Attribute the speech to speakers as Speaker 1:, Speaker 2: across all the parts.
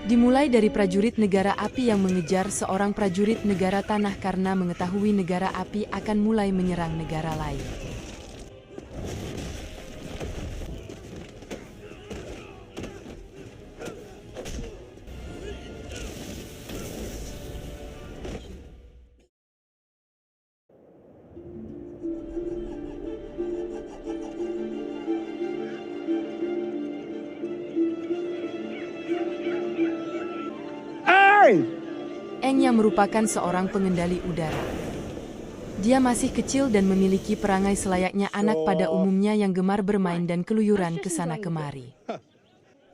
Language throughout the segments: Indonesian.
Speaker 1: Dimulai dari prajurit negara api yang mengejar seorang prajurit negara tanah karena mengetahui negara api akan mulai menyerang negara lain. Eng yang merupakan seorang pengendali udara. Dia masih kecil dan memiliki perangai selayaknya anak pada umumnya yang gemar bermain dan keluyuran ke sana kemari.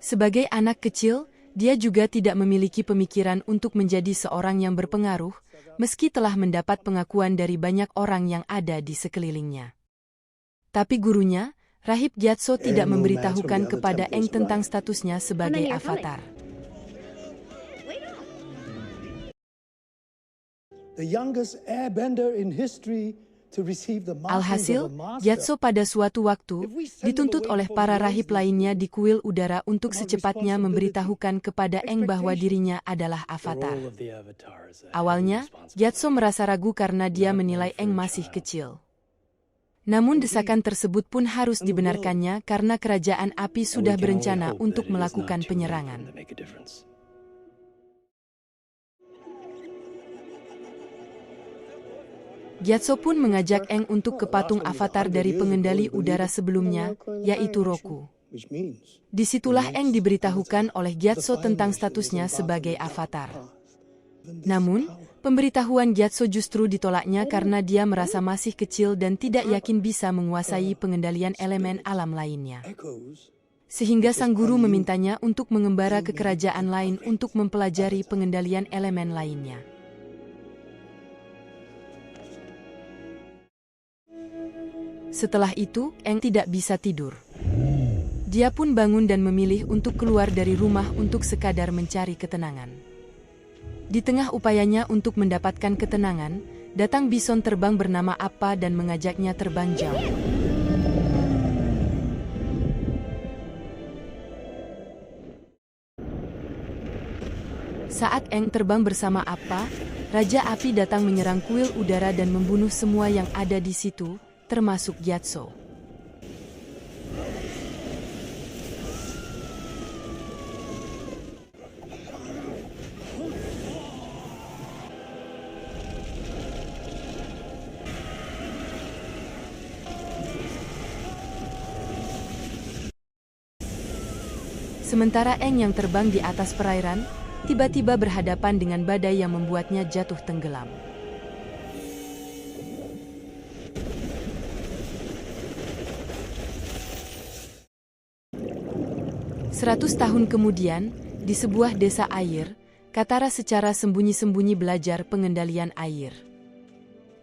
Speaker 1: Sebagai anak kecil, dia juga tidak memiliki pemikiran untuk menjadi seorang yang berpengaruh, meski telah mendapat pengakuan dari banyak orang yang ada di sekelilingnya. Tapi gurunya, Rahib Gyatso tidak memberitahukan kepada Eng tentang statusnya sebagai avatar. Alhasil, Gyatso pada suatu waktu dituntut oleh para rahib lainnya di kuil udara untuk secepatnya memberitahukan kepada Eng bahwa dirinya adalah avatar. Awalnya, Gyatso merasa ragu karena dia menilai Eng masih kecil. Namun desakan tersebut pun harus dibenarkannya karena kerajaan api sudah berencana untuk melakukan penyerangan. Gyatso pun mengajak Eng untuk ke patung avatar dari pengendali udara sebelumnya, yaitu Roku. Disitulah Eng diberitahukan oleh Gyatso tentang statusnya sebagai avatar. Namun, pemberitahuan Gyatso justru ditolaknya karena dia merasa masih kecil dan tidak yakin bisa menguasai pengendalian elemen alam lainnya. Sehingga sang guru memintanya untuk mengembara ke kerajaan lain untuk mempelajari pengendalian elemen lainnya. Setelah itu, Eng tidak bisa tidur. Dia pun bangun dan memilih untuk keluar dari rumah untuk sekadar mencari ketenangan. Di tengah upayanya untuk mendapatkan ketenangan, datang bison terbang bernama Appa dan mengajaknya terbang jauh. Saat Eng terbang bersama Appa, Raja Api datang menyerang kuil udara dan membunuh semua yang ada di situ, termasuk Gyatso. Sementara Eng yang terbang di atas perairan, tiba-tiba berhadapan dengan badai yang membuatnya jatuh tenggelam. Seratus tahun kemudian, di sebuah desa air, Katara secara sembunyi-sembunyi belajar pengendalian air.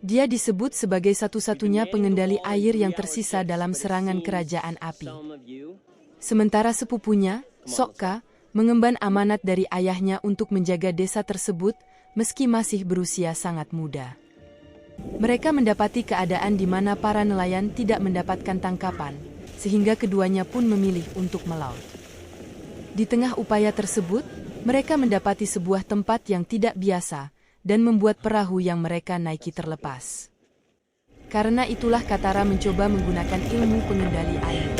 Speaker 1: Dia disebut sebagai satu-satunya pengendali air yang tersisa dalam serangan kerajaan api. Sementara sepupunya, Sokka, mengemban amanat dari ayahnya untuk menjaga desa tersebut, meski masih berusia sangat muda. Mereka mendapati keadaan di mana para nelayan tidak mendapatkan tangkapan, sehingga keduanya pun memilih untuk melaut. Di tengah upaya tersebut, mereka mendapati sebuah tempat yang tidak biasa dan membuat perahu yang mereka naiki terlepas. Karena itulah Katara mencoba menggunakan ilmu pengendali air.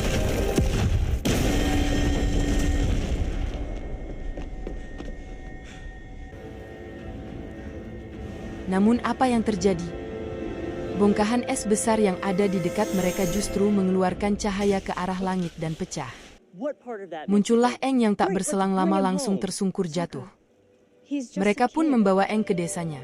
Speaker 1: Namun apa yang terjadi? Bongkahan es besar yang ada di dekat mereka justru mengeluarkan cahaya ke arah langit dan pecah. Muncullah Eng yang tak berselang lama langsung tersungkur jatuh. Mereka pun membawa Eng ke desanya.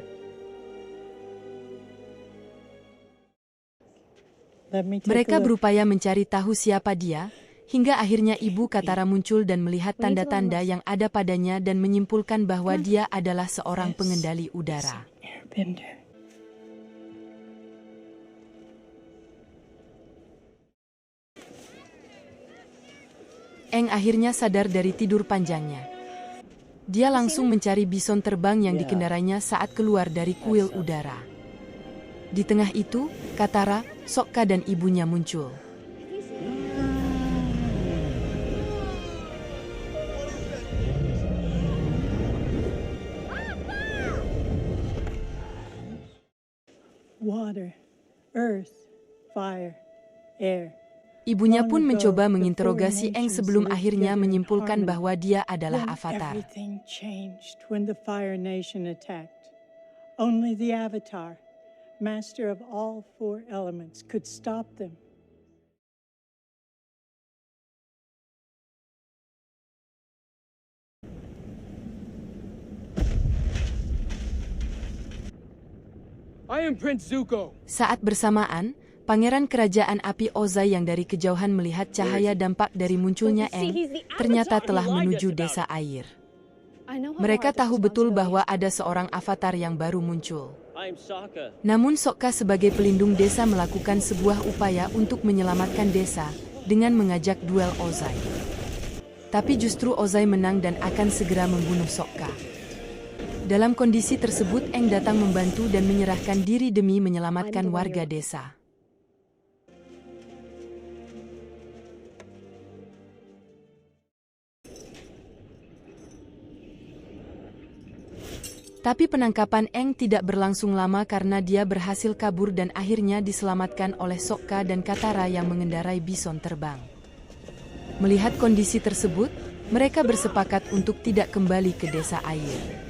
Speaker 1: Mereka berupaya mencari tahu siapa dia, hingga akhirnya ibu Katara muncul dan melihat tanda-tanda yang ada padanya dan menyimpulkan bahwa dia adalah seorang pengendali udara. Eng akhirnya sadar dari tidur panjangnya. Dia langsung mencari bison terbang yang dikendarainya saat keluar dari kuil udara. Di tengah itu, Katara, Sokka dan ibunya muncul.
Speaker 2: water, earth, fire, air.
Speaker 1: Ibunya pun mencoba menginterogasi Aang sebelum akhirnya menyimpulkan bahwa dia adalah Avatar.
Speaker 2: Everything changed when the Fire Nation attacked. Only the Avatar, master of all four elements, could stop them.
Speaker 3: I am Prince Zuko.
Speaker 1: Saat bersamaan, Pangeran Kerajaan Api Ozai yang dari kejauhan melihat cahaya dampak dari munculnya Aang, ternyata telah menuju desa air. Mereka tahu betul bahwa ada seorang avatar yang baru muncul. Namun Sokka sebagai pelindung desa melakukan sebuah upaya untuk menyelamatkan desa dengan mengajak duel Ozai. Tapi justru Ozai menang dan akan segera membunuh Sokka. Dalam kondisi tersebut Aang datang membantu dan menyerahkan diri demi menyelamatkan warga desa. Tapi penangkapan Aang tidak berlangsung lama karena dia berhasil kabur dan akhirnya diselamatkan oleh Sokka dan Katara yang mengendarai bison terbang. Melihat kondisi tersebut, mereka bersepakat untuk tidak kembali ke desa air.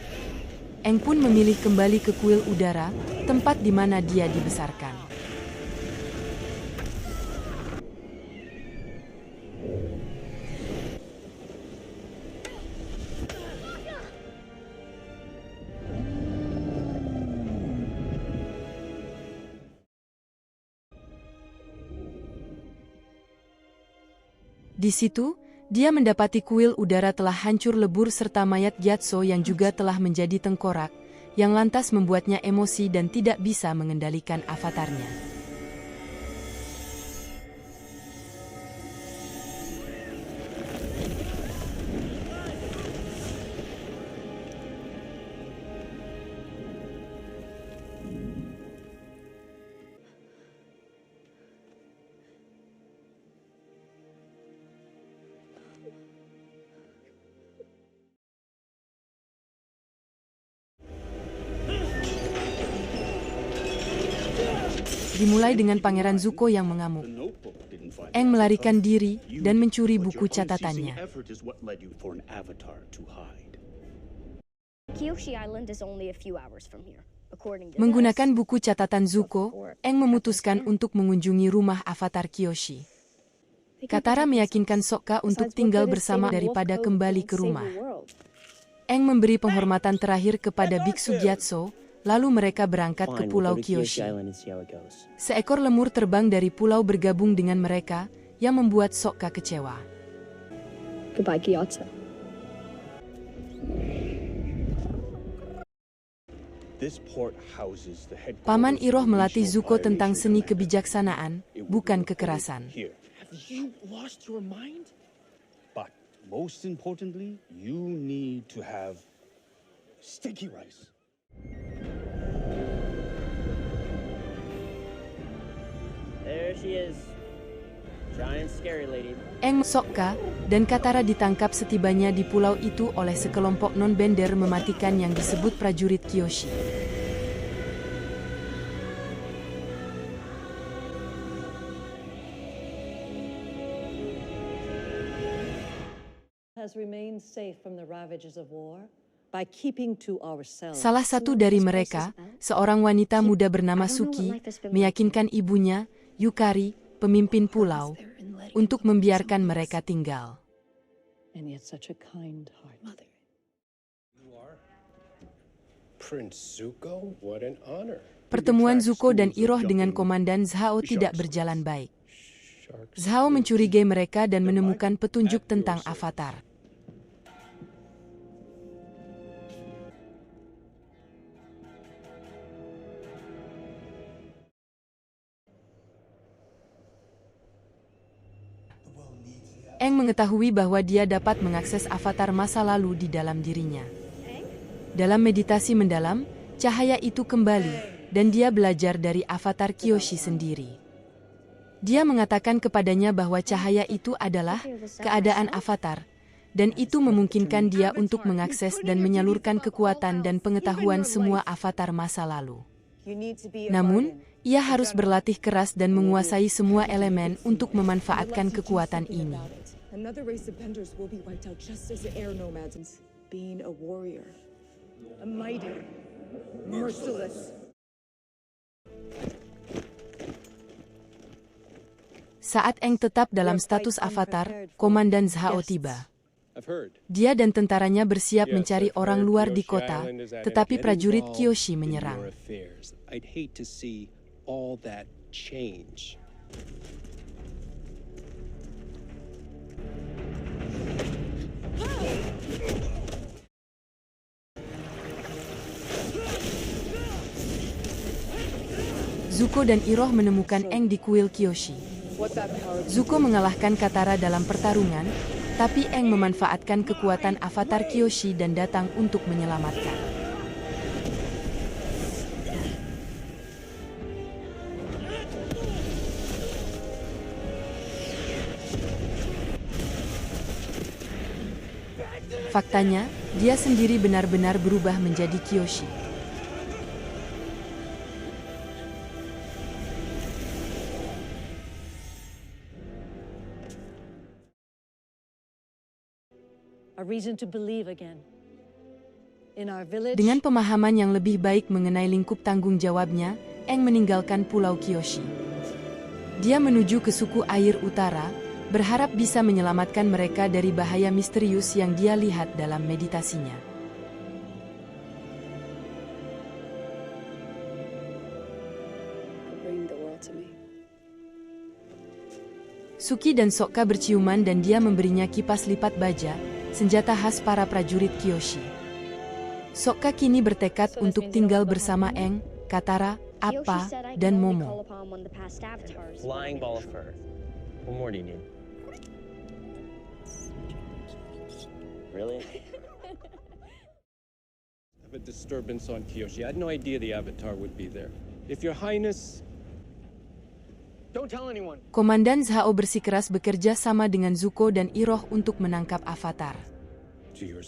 Speaker 1: Aang pun memilih kembali ke kuil udara, tempat di mana dia dibesarkan. Di situ, dia mendapati kuil udara telah hancur lebur serta mayat Gyatso yang juga telah menjadi tengkorak, yang lantas membuatnya emosi dan tidak bisa mengendalikan avatarnya. Dimulai dengan Pangeran Zuko yang mengamuk. Aang melarikan diri dan mencuri buku catatannya. Menggunakan buku catatan Zuko, Aang memutuskan untuk mengunjungi rumah Avatar Kyoshi. Katara meyakinkan Sokka untuk tinggal bersama daripada kembali ke rumah. Aang memberi penghormatan terakhir kepada Biksu Gyatso, lalu mereka berangkat ke Pulau Kyoshi. Seekor lemur terbang dari pulau bergabung dengan mereka, yang membuat Sokka kecewa.
Speaker 4: Goodbye, Gyatso.
Speaker 1: Paman Iroh melatih Zuko tentang seni kebijaksanaan, bukan kekerasan.
Speaker 5: Most importantly, you need to have sticky rice.
Speaker 6: There she is. Giant scary lady.
Speaker 1: Aang, Sokka, dan Katara ditangkap setibanya di pulau itu oleh sekelompok non-bender mematikan yang disebut prajurit Kyoshi. Salah satu dari mereka, seorang wanita muda bernama Suki, meyakinkan ibunya, Yukari, pemimpin pulau, untuk membiarkan mereka tinggal. Pertemuan Zuko dan Iroh dengan Komandan Zhao tidak berjalan baik. Zhao mencurigai mereka dan menemukan petunjuk tentang Avatar. Aang mengetahui bahwa dia dapat mengakses avatar masa lalu di dalam dirinya. Dalam meditasi mendalam, cahaya itu kembali, dan dia belajar dari avatar Kyoshi sendiri. Dia mengatakan kepadanya bahwa cahaya itu adalah keadaan avatar, dan itu memungkinkan dia untuk mengakses dan menyalurkan kekuatan dan pengetahuan semua avatar masa lalu. Namun, Ia harus berlatih keras dan menguasai semua elemen untuk memanfaatkan kekuatan ini.
Speaker 7: Another race of benders will be wiped out just as the air nomads. Being a warrior, a mighty, merciless.
Speaker 1: Saat Aang tetap dalam status avatar, Komandan Zhao tiba. Dia dan tentaranya bersiap mencari orang luar di kota, tetapi prajurit Kyoshi menyerang. Zuko dan Iroh menemukan Aang di kuil Kyoshi. Zuko mengalahkan Katara dalam pertarungan, tapi Aang memanfaatkan kekuatan avatar Kyoshi dan datang untuk menyelamatkan. Faktanya, dia sendiri benar-benar berubah menjadi Kyoshi.
Speaker 2: A reason to believe again. In our village,
Speaker 1: Dengan pemahaman yang lebih baik mengenai lingkup tanggung jawabnya, Aang meninggalkan Pulau Kyoshi. Dia menuju ke suku air utara, berharap bisa menyelamatkan mereka dari bahaya misterius yang dia lihat dalam meditasinya.
Speaker 4: Bring the world to me.
Speaker 1: Suki dan Sokka berciuman dan dia memberinya kipas lipat baja, senjata khas para prajurit Kyoshi. Sokka kini bertekad untuk tinggal bersama Aang, Katara, Appa, dan Momo.
Speaker 6: Flying ball of fur. What more do you need? Really?
Speaker 3: Have a disturbance on Kyoshi. I had no idea the Avatar would be there. If Your Highness... Don't tell anyone.
Speaker 1: Komandan Zhao bersikeras bekerja sama dengan Zuko dan Iroh untuk menangkap Avatar.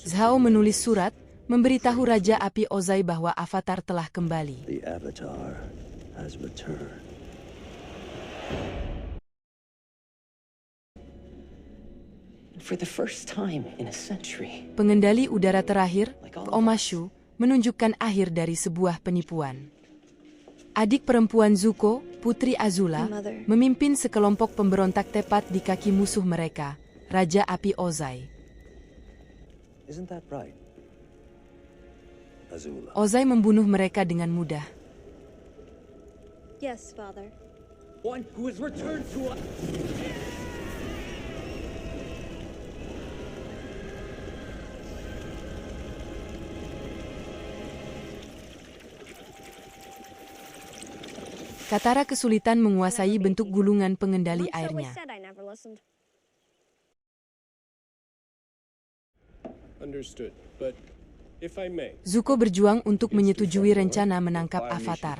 Speaker 1: Zhao menulis surat, memberitahu Raja Api Ozai bahwa Avatar telah kembali.
Speaker 8: The Avatar has returned.
Speaker 9: For the first time in a century.
Speaker 1: Pengendali udara terakhir, Omashu, menunjukkan akhir dari sebuah penipuan. Adik perempuan Zuko, Putri Azula, memimpin sekelompok pemberontak tepat di kaki musuh mereka, Raja Api Ozai.
Speaker 8: Isn't that right, Azula?
Speaker 1: Ozai membunuh mereka dengan mudah.
Speaker 4: Yes, Father.
Speaker 3: One who has returned to us.
Speaker 1: Katara kesulitan menguasai bentuk gulungan pengendali airnya.
Speaker 3: Understood, but if I may.
Speaker 1: Zuko berjuang untuk menyetujui rencana menangkap Avatar.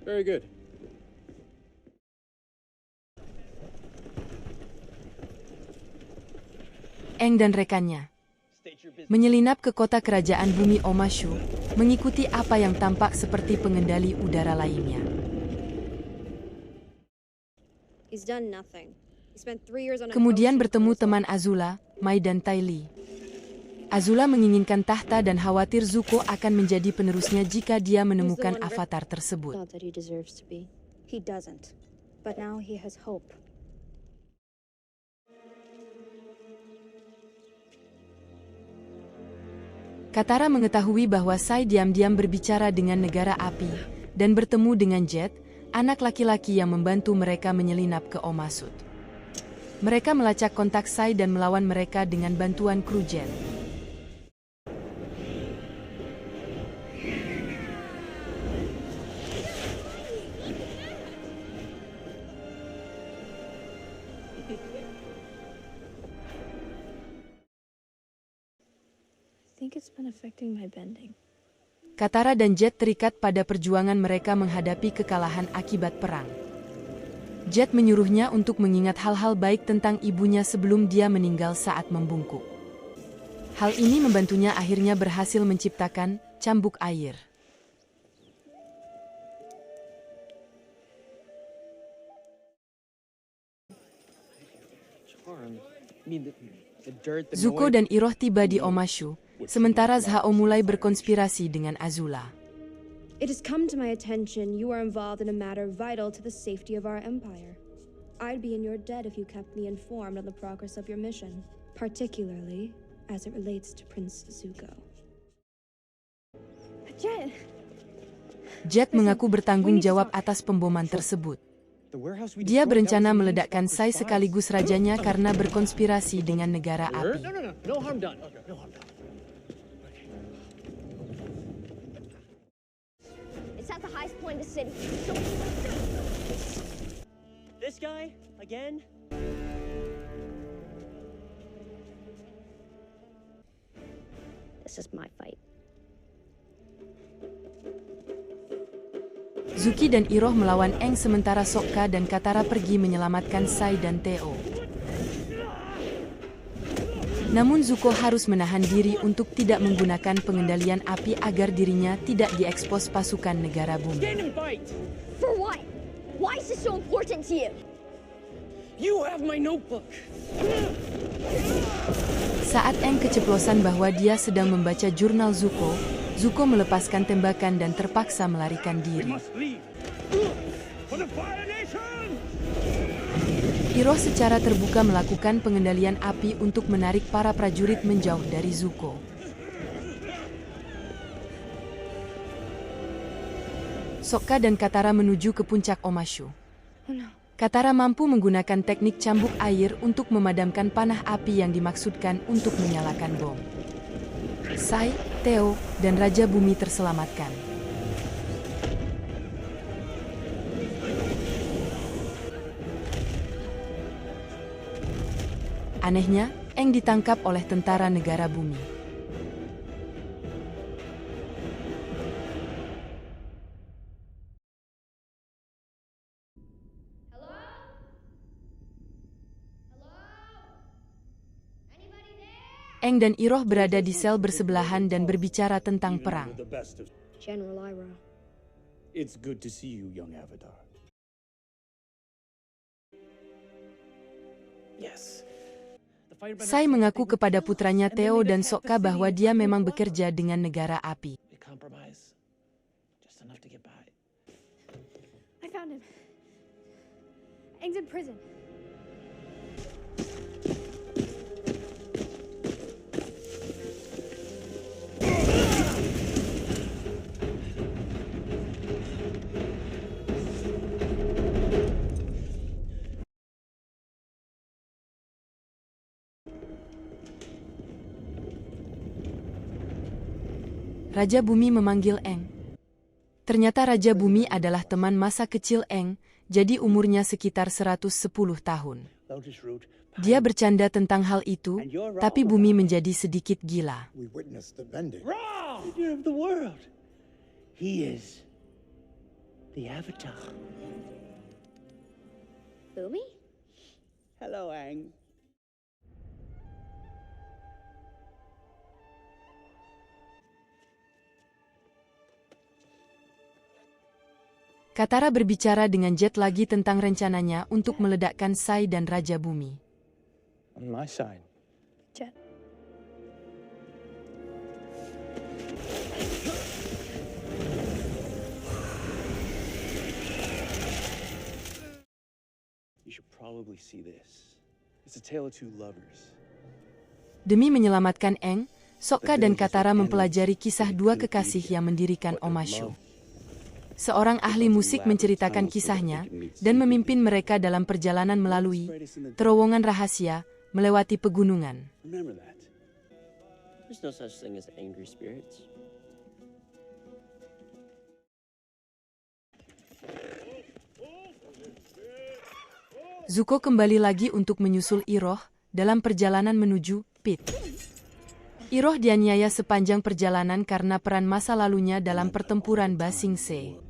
Speaker 3: Very good.
Speaker 1: Aang dan rekannya menyelinap ke kota kerajaan bumi Omashu, mengikuti apa yang tampak seperti pengendali udara lainnya. Kemudian bertemu teman Azula, Mai dan Ty Lee. Azula menginginkan tahta dan khawatir Zuko akan menjadi penerusnya jika dia menemukan Avatar tersebut. Katara mengetahui bahwa Sai diam-diam berbicara dengan negara api, dan bertemu dengan Jet, anak laki-laki yang membantu mereka menyelinap ke Omasut. Mereka melacak kontak Sai dan melawan mereka dengan bantuan kru Jet. Katara dan Jet terikat pada perjuangan mereka menghadapi kekalahan akibat perang. Jet menyuruhnya untuk mengingat hal-hal baik tentang ibunya sebelum dia meninggal saat membungkuk. Hal ini membantunya akhirnya berhasil menciptakan cambuk air. Zuko dan Iroh tiba di Omashu, sementara Zhao mulai berkonspirasi dengan Azula.
Speaker 4: It has come to my attention you are involved in a matter vital to the safety of our empire. I'd be in your debt if you kept me informed on the progress of your mission, particularly as it relates to Prince Zuko.
Speaker 1: Jet mengaku bertanggung jawab atas pemboman tersebut. Dia berencana meledakkan Sai sekaligus rajanya karena berkonspirasi dengan negara api.
Speaker 10: It's at the highest point in the city.
Speaker 6: This guy again?
Speaker 10: This is my fight.
Speaker 1: Zuki dan Iroh melawan Aang sementara Sokka dan Katara pergi menyelamatkan Sai dan Teo. Namun Zuko harus menahan diri untuk tidak menggunakan pengendalian api agar dirinya tidak diekspos pasukan negara bumi.
Speaker 10: For what? Why is this so important to you?
Speaker 6: You have my notebook.
Speaker 1: Saat Aang keceplosan bahwa dia sedang membaca jurnal Zuko, Zuko melepaskan tembakan dan terpaksa melarikan diri. Iroh secara terbuka melakukan pengendalian api untuk menarik para prajurit menjauh dari Zuko. Sokka dan Katara menuju ke puncak Omashu. Katara mampu menggunakan teknik cambuk air untuk memadamkan panah api yang dimaksudkan untuk menyalakan bom. Sai, Teo, dan Raja Bumi terselamatkan. Anehnya, Aang ditangkap oleh tentara negara bumi. Aang dan Iroh berada di sel bersebelahan dan berbicara tentang perang.
Speaker 4: General Iroh.
Speaker 5: It's good to see you, young Avatar.
Speaker 6: Yes.
Speaker 1: Sai mengaku kepada putranya Teo dan Sokka bahwa dia memang bekerja dengan negara api.
Speaker 4: I found him. Aang's in prison.
Speaker 1: Raja Bumi memanggil Aang. Ternyata Raja Bumi adalah teman masa kecil Aang, jadi umurnya sekitar 110 tahun. Dia bercanda tentang hal itu, tapi Bumi menjadi sedikit gila.
Speaker 5: Leader of the world. He is the Avatar.
Speaker 10: Boomy?
Speaker 5: Hello, Aang.
Speaker 1: Katara berbicara dengan Jet lagi tentang rencananya untuk meledakkan Sai dan Raja Bumi.
Speaker 3: On my side.
Speaker 4: Jet.
Speaker 3: You should probably see this. It's a tale of two lovers.
Speaker 1: Demi menyelamatkan Aang, Sokka dan Katara mempelajari kisah dua kekasih yang mendirikan Omashu. Seorang ahli musik menceritakan kisahnya dan memimpin mereka dalam perjalanan melalui terowongan rahasia melewati pegunungan.
Speaker 6: Remember that. There's no such thing as angry spirits.
Speaker 1: Zuko kembali lagi untuk menyusul Iroh dalam perjalanan menuju Pit. Iroh dianiaya sepanjang perjalanan karena peran masa lalunya dalam pertempuran Ba Sing Se.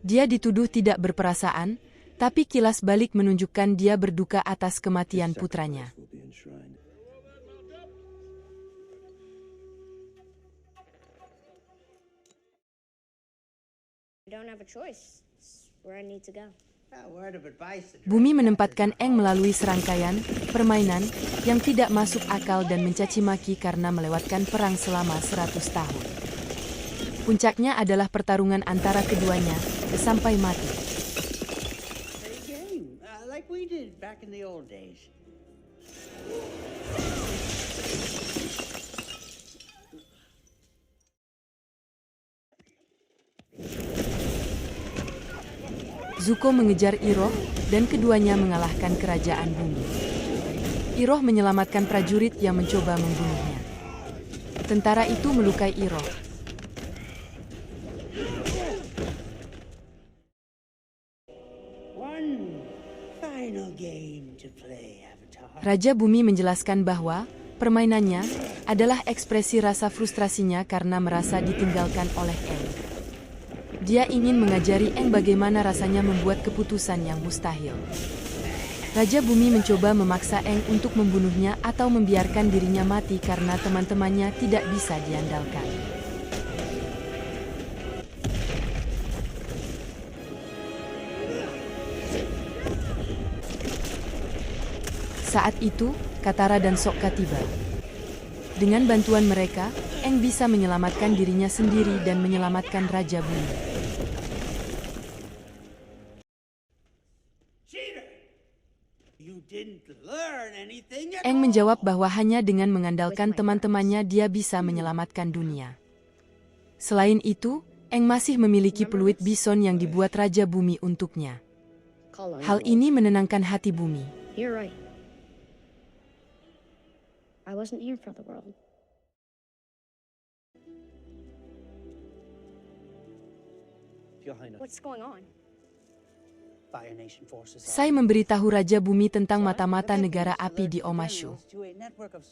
Speaker 1: Dia dituduh tidak berperasaan, tapi kilas balik menunjukkan dia berduka atas kematian putranya.
Speaker 10: I don't have a choice. It's where I need to go.
Speaker 1: Bumi menempatkan Aang melalui serangkaian permainan yang tidak masuk akal dan mencaci maki karena melewatkan perang selama 100 tahun. Puncaknya adalah pertarungan antara keduanya sampai mati.
Speaker 5: Like we did back in the old days.
Speaker 1: Zuko mengejar Iroh, dan keduanya mengalahkan kerajaan bumi. Iroh menyelamatkan prajurit yang mencoba membunuhnya. Tentara itu melukai Iroh. Raja Bumi menjelaskan bahwa permainannya adalah ekspresi rasa frustrasinya karena merasa ditinggalkan oleh Aang. Dia ingin mengajari Aang bagaimana rasanya membuat keputusan yang mustahil. Raja Bumi mencoba memaksa Aang untuk membunuhnya atau membiarkan dirinya mati karena teman-temannya tidak bisa diandalkan. Saat itu, Katara dan Sokka tiba. Dengan bantuan mereka, Aang bisa menyelamatkan dirinya sendiri dan menyelamatkan Raja Bumi. Aang menjawab bahwa hanya dengan mengandalkan teman-temannya dia bisa menyelamatkan dunia. Selain itu, Aang masih memiliki peluit bison yang dibuat Raja Bumi untuknya. Hal ini menenangkan hati Bumi.
Speaker 10: You're right. I wasn't here for the world. What's going on?
Speaker 1: Sai memberitahu Raja Bumi tentang mata-mata negara api di Omashu.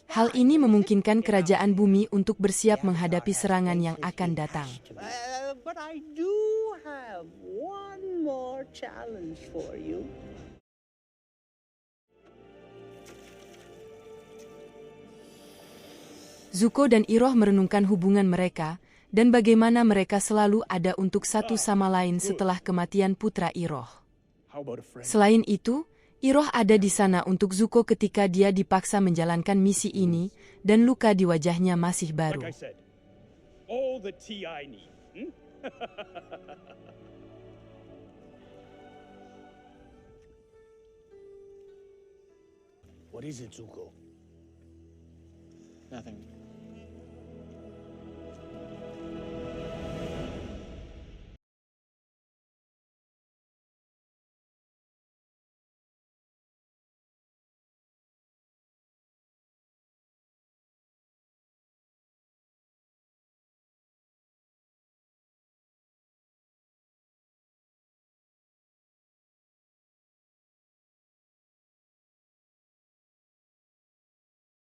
Speaker 1: Hal ini memungkinkan kerajaan Bumi untuk bersiap menghadapi serangan yang akan datang.
Speaker 5: But I do have one more challenge for you.
Speaker 1: Zuko dan Iroh merenungkan hubungan mereka, dan bagaimana mereka selalu ada untuk satu sama lain setelah kematian putra Iroh. Selain itu, Iroh ada di sana untuk Zuko ketika dia dipaksa menjalankan misi ini, dan luka di wajahnya masih baru.
Speaker 5: What is it, Zuko?
Speaker 3: Nothing.